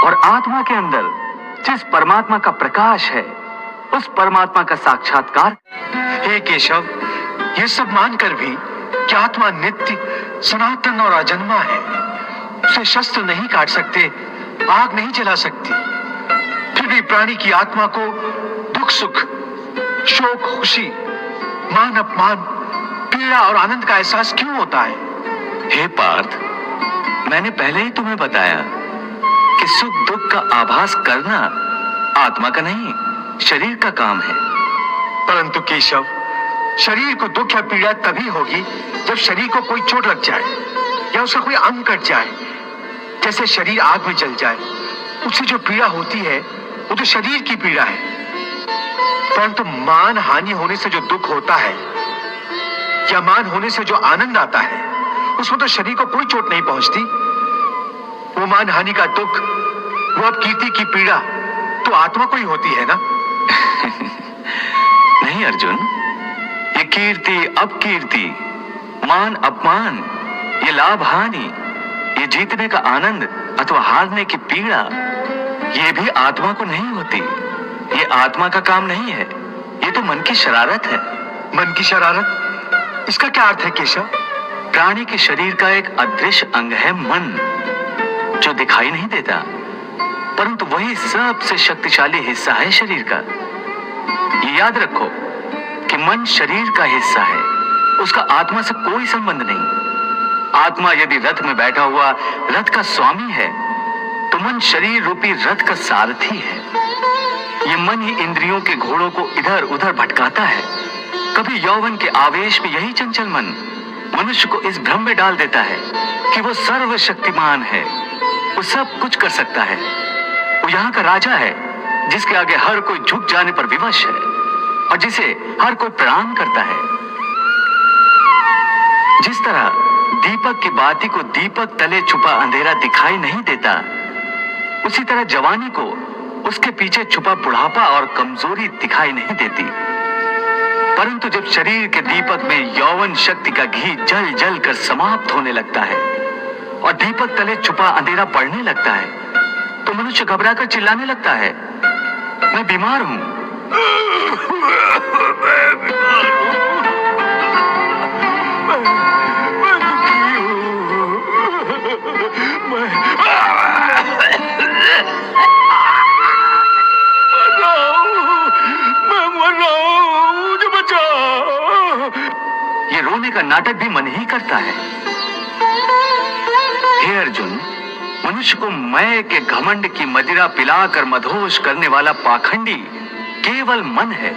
और आत्मा के अंदर जिस परमात्मा का प्रकाश है, उस परमात्मा का साक्षात्कार। हे केशव, ये सब मानकर भी कि आत्मा नित्य, सनातन और अजन्मा है, उसे शस्त्र नहीं काट सकते, आग नहीं जला सकती, फिर भी प्राणी की आत्मा को दुख सुख, शोक खुशी, मान अपमान, पीड़ा और आनंद का एहसास क्यों होता है? हे पार्थ, मैंने पहले ही तुम्हें बताया कि सुख दुख का आभास करना आत्मा का नहीं, शरीर का काम है। परंतु केशव, शरीर को दुख या पीड़ा तभी होगी जब शरीर को कोई चोट लग जाए या उसका कोई अंग कट जाए। जैसे शरीर आग में जल जाए, उससे जो पीड़ा होती है वो तो शरीर की पीड़ा है। परंतु मान हानि होने से जो दुख होता है या मान होने से जो आनंद आता है, उसमें तो शरीर को कोई चोट नहीं पहुंचती। वो मान हानि का दुख, वो अपकीर्ति की पीड़ा तो आत्मा को ही होती है ना? नहीं अर्जुन, ये कीर्ति अपकीर्ति, मान अपमान, ये लाभ हानि, ये जीतने का आनंद अथवा हारने की पीड़ा, ये भी आत्मा को नहीं होती। ये आत्मा का काम नहीं है, ये तो मन की शरारत है। मन की शरारत, इसका क्या अर्थ है केशव? प्राणी के शरीर का एक अदृश्य अंग है मन, जो दिखाई नहीं देता, परंतु वही सबसे शक्तिशाली हिस्सा है शरीर का। ये याद रखो कि मन शरीर का हिस्सा है, उसका आत्मा से कोई संबंध नहीं। आत्मा यदि रथ में बैठा हुआ रथ का स्वामी है, तो मन शरीर रूपी रथ का सारथी है। ये मन ही इंद्रियों के घोड़ों को इधर उधर भटकाता है। कभी यौवन के आवेश में यही चंचल मन मनुष्य को इस भ्रम में डाल देता है कि वो सर्वशक्तिमान है, वो सब कुछ कर सकता है, वो यहाँ का राजा है, जिसके आगे हर कोई झुक जाने पर विवश है और जिसे हर कोई प्रणाम करता है। जिस तरह दीपक की बाती को दीपक तले छुपा अंधेरा दिखाई नहीं देता, उसी तरह जवानी को उसके पीछे छुपा बुढ़ापा और कमजोरी दिखाई नहीं देती। परंतु जब शरीर के दीपक में यौवन शक्ति का घी जल जल कर समाप्त होने लगता है और दीपक तले छुपा अंधेरा बढ़ने लगता है, तो मनुष्य घबराकर चिल्लाने लगता है, मैं बीमार हूं। ये रोने का नाटक भी मन ही करता है। हे अर्जुन, मनुष्य को मैं के घमंड की मदिरा पिलाकर मदहोश करने वाला पाखंडी केवल मन है।